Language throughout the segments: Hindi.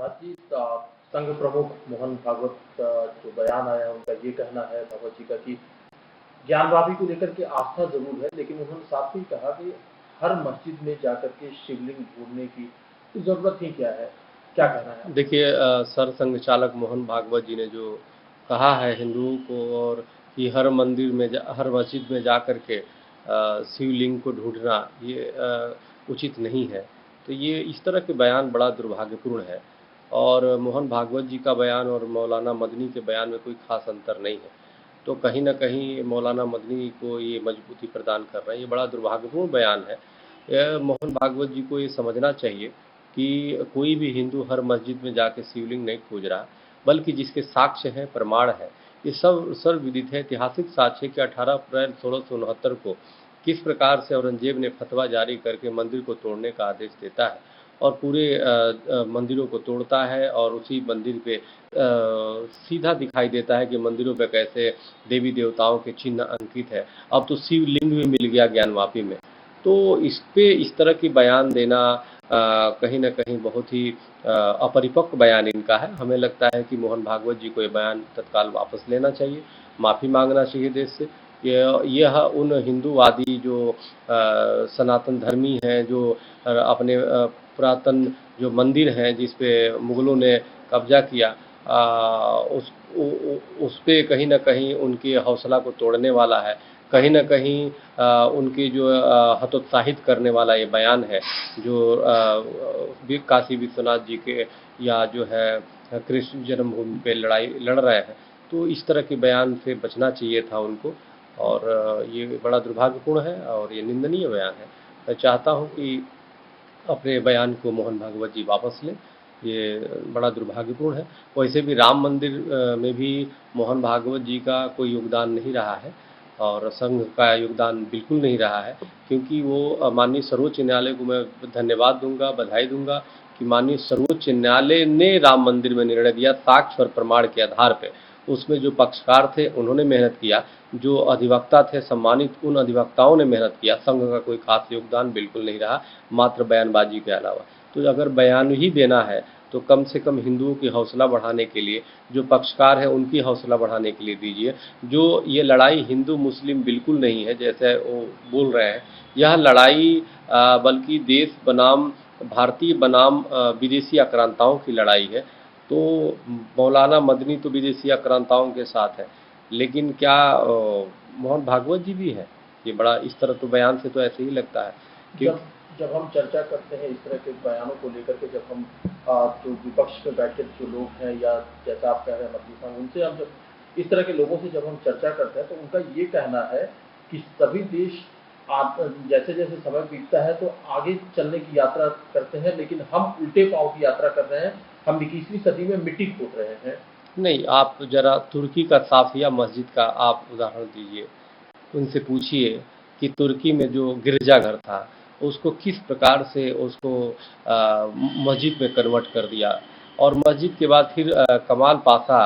प्रसाद जी, संघ प्रमुख मोहन भागवत का जो बयान आया है, उनका ये कहना है भागवत जी का कि ज्ञानवापी को लेकर के आस्था जरूर है, लेकिन उन्होंने साथ ही कहा कि हर मस्जिद में जाकर के शिवलिंग ढूंढने की तो जरूरत ही क्या है। क्या कहना है? देखिए, सर संघ चालक मोहन भागवत जी ने जो कहा है हिंदुओं को, और कि हर मंदिर में हर मस्जिद में जा कर के शिवलिंग को ढूंढना ये उचित नहीं है। तो ये इस तरह के बयान बड़ा दुर्भाग्यपूर्ण है। और मोहन भागवत जी का बयान और मौलाना मदनी के बयान में कोई खास अंतर नहीं है। तो कहीं ना कहीं मौलाना मदनी को ये मजबूती प्रदान कर रहे हैं। ये बड़ा दुर्भाग्यपूर्ण बयान है। मोहन भागवत जी को ये समझना चाहिए कि कोई भी हिंदू हर मस्जिद में जाके शिवलिंग नहीं खोज रहा, बल्कि जिसके साक्ष्य हैं, प्रमाण है, ये सब सर्वविदित है, ऐतिहासिक साक्ष्य कि 18 अप्रैल 1669 को किस प्रकार से औरंगजेब ने फतवा जारी करके मंदिर को तोड़ने का आदेश देता है और पूरे मंदिरों को तोड़ता है। और उसी मंदिर पे सीधा दिखाई देता है कि मंदिरों पे कैसे देवी देवताओं के चिन्ह अंकित है। अब तो शिवलिंग भी मिल गया ज्ञानवापी में। तो इस पे इस तरह की बयान देना कहीं ना कहीं बहुत ही अपरिपक्व बयान इनका है। हमें लगता है कि मोहन भागवत जी को ये बयान तत्काल वापस लेना चाहिए, माफ़ी मांगना चाहिए देश से। यह उन हिंदूवादी जो सनातन धर्मी हैं, जो अपने पुरातन जो मंदिर हैं जिस पे मुगलों ने कब्जा किया, उस पे कहीं ना कहीं उनके हौसला को तोड़ने वाला है। कहीं ना कहीं उनके जो हतोत्साहित करने वाला ये बयान है जो काशी विश्वनाथ जी के या जो है कृष्ण जन्मभूमि पे लड़ाई लड़ रहे हैं। तो इस तरह के बयान से बचना चाहिए था उनको। और ये बड़ा दुर्भाग्यपूर्ण है और ये निंदनीय बयान है। मैं चाहता हूँ कि अपने बयान को मोहन भागवत जी वापस लें। ये बड़ा दुर्भाग्यपूर्ण है। वैसे भी राम मंदिर में भी मोहन भागवत जी का कोई योगदान नहीं रहा है और संघ का योगदान बिल्कुल नहीं रहा है, क्योंकि वो माननीय सर्वोच्च न्यायालय को मैं धन्यवाद दूंगा, बधाई दूंगा कि माननीय सर्वोच्च न्यायालय ने राम मंदिर में निर्णय दिया साक्ष्य और प्रमाण के आधार पर। उसमें जो पक्षकार थे उन्होंने मेहनत किया, जो अधिवक्ता थे सम्मानित उन अधिवक्ताओं ने मेहनत किया। संघ का कोई खास योगदान बिल्कुल नहीं रहा, मात्र बयानबाजी के अलावा। तो अगर बयान ही देना है तो कम से कम हिंदुओं की हौसला बढ़ाने के लिए, जो पक्षकार है उनकी हौसला बढ़ाने के लिए दीजिए। जो ये लड़ाई हिंदू मुस्लिम बिल्कुल नहीं है जैसे वो बोल रहे हैं। यह लड़ाई बल्कि देश बनाम भारतीय बनाम विदेशी आक्रांताओं की लड़ाई है। तो मौलाना मदनी तो विदेशी आक्रांताओं के साथ है, लेकिन क्या मोहन भागवत जी भी है? ये बड़ा इस तरह तो बयान से तो ऐसे ही लगता है कि जब हम चर्चा करते हैं इस तरह के बयानों को लेकर के, जब हम जो विपक्ष में बैठे जो लोग हैं या जैसा आप कह रहे हैं मदनी साहब, उनसे हम जब इस तरह के लोगों से जब हम चर्चा करते हैं तो उनका ये कहना है कि सभी देश जैसे जैसे समय बीतता है तो आगे चलने की यात्रा करते हैं, लेकिन हम उल्टे पांव की यात्रा कर रहे हैं। हम 21वीं सदी में मिट्टी खोद रहे हैं। नहीं, आप जरा तुर्की का साफिया मस्जिद का आप उदाहरण दीजिए। उनसे पूछिए कि तुर्की में जो गिरजाघर था उसको किस प्रकार से उसको मस्जिद में कन्वर्ट कर दिया। और मस्जिद के बाद फिर कमाल पाशा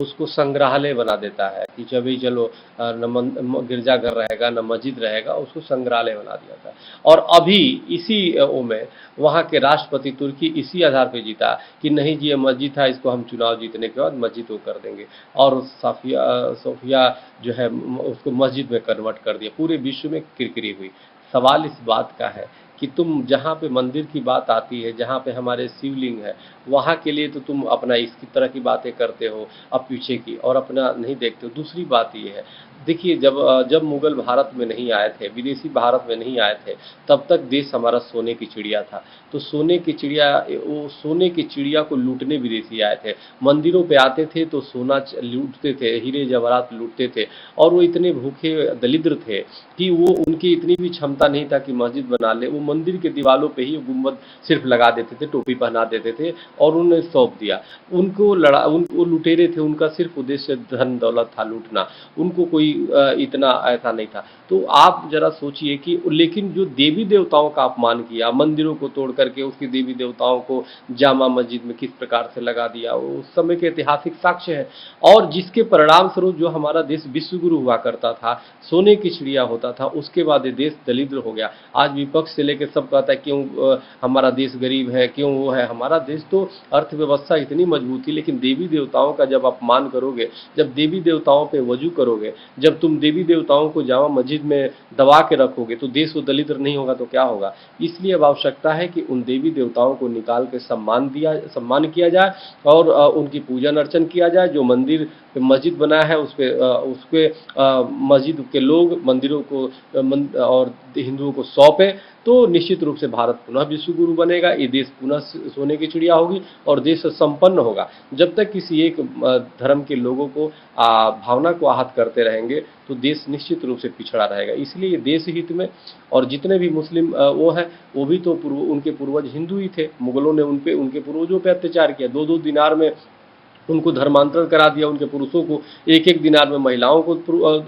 उसको संग्रहालय बना देता है कि जब चलो न गिरजाघर रहेगा न मस्जिद रहेगा, उसको संग्रहालय बना दिया था। और अभी इसी में वहाँ के राष्ट्रपति तुर्की इसी आधार पे जीता कि नहीं जी ये मस्जिद था, इसको हम चुनाव जीतने के बाद मस्जिद को कर देंगे। और सोफिया जो है उसको मस्जिद में कन्वर्ट कर दिया। पूरे विश्व में किरकिरी हुई। सवाल इस बात का है कि तुम जहाँ पे मंदिर की बात आती है, जहाँ पे हमारे शिवलिंग है, वहाँ के लिए तो तुम अपना इसकी तरह की बातें करते हो, अब पीछे की, और अपना नहीं देखते हो। दूसरी बात ये है, देखिए जब मुगल भारत में नहीं आए थे, विदेशी भारत में नहीं आए थे, तब तक देश हमारा सोने की चिड़िया था। तो सोने की चिड़िया को लूटने विदेशी आए थे। मंदिरों पे आते थे तो सोना लूटते थे, हीरे जवाहरात लूटते थे। और वो इतने भूखे दलिद्र थे कि वो उनकी इतनी भी क्षमता नहीं था कि मस्जिद बना ले। वो मंदिर के दीवालों पे ही गुम्बद सिर्फ लगा देते थे, टोपी पहना देते थे और उन्हें सौंप दिया। उनको लुटेरे थे, उनका सिर्फ उद्देश्य धन दौलत था, लूटना। उनको कोई इतना ऐसा नहीं था। तो आप जरा सोचिए कि लेकिन जो देवी देवताओं का अपमान किया, मंदिरों को तोड़ करके उसकी देवी देवताओं को जामा मस्जिद में किस प्रकार से लगा दिया, वो उस समय के ऐतिहासिक साक्ष्य है। और जिसके परिणाम स्वरूप जो हमारा देश विश्वगुरु हुआ करता था, सोने की चिड़िया होता था, उसके बाद ये देश दलिद्र हो गया। आज विपक्ष से लेकर सब कहता है क्यों हमारा देश गरीब है, क्यों वो है। हमारा देश तो अर्थव्यवस्था इतनी मजबूत थी, लेकिन देवी देवताओं का जब अपमान करोगे, जब देवी देवताओं पे वजू करोगे, जब तुम देवी देवताओं को जामा मस्जिद में दबा के रखोगे, तो देश वो दलिद्र नहीं होगा तो क्या होगा। इसलिए अब आवश्यकता है कि उन देवी देवताओं को निकाल के सम्मान किया जाए और उनकी पूजन अर्चन किया जाए। जो मंदिर मस्जिद बनाया है उसके मस्जिद के लोग मंदिरों को और हिंदुओं को सौंपे, तो निश्चित रूप से भारत पुनः विश्वगुरु बनेगा, ये देश पुनः सोने की चिड़िया होगी और देश संपन्न होगा। जब तक किसी एक धर्म के लोगों को भावना को आहत करते रहेंगे तो देश निश्चित रूप से पिछड़ा रहेगा। इसलिए देश हित में, और जितने भी मुस्लिम वो हैं, वो भी तो उनके पूर्वज हिंदू ही थे। मुगलों ने उनके पूर्वजों पर अत्याचार किया, 2-2 दिनार में उनको धर्मांतरण करा दिया, उनके पुरुषों को 1-1 दिनार में महिलाओं को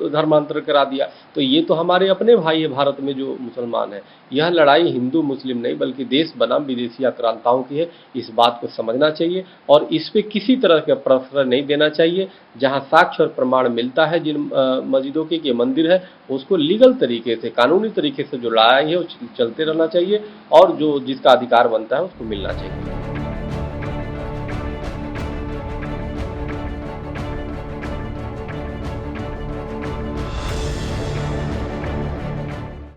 धर्मांतरण करा दिया। तो ये तो हमारे अपने भाई है भारत में जो मुसलमान है। यह लड़ाई हिंदू मुस्लिम नहीं बल्कि देश बनाम विदेशी आक्रांताओं की है। इस बात को समझना चाहिए और इस पे किसी तरह का प्रश्रय नहीं देना चाहिए। जहां साक्ष्य और प्रमाण मिलता है जिन मस्जिदों के मंदिर है, उसको लीगल तरीके से, कानूनी तरीके से जो लड़ाई है वो चलते रहना चाहिए और जो जिसका अधिकार बनता है उसको मिलना चाहिए।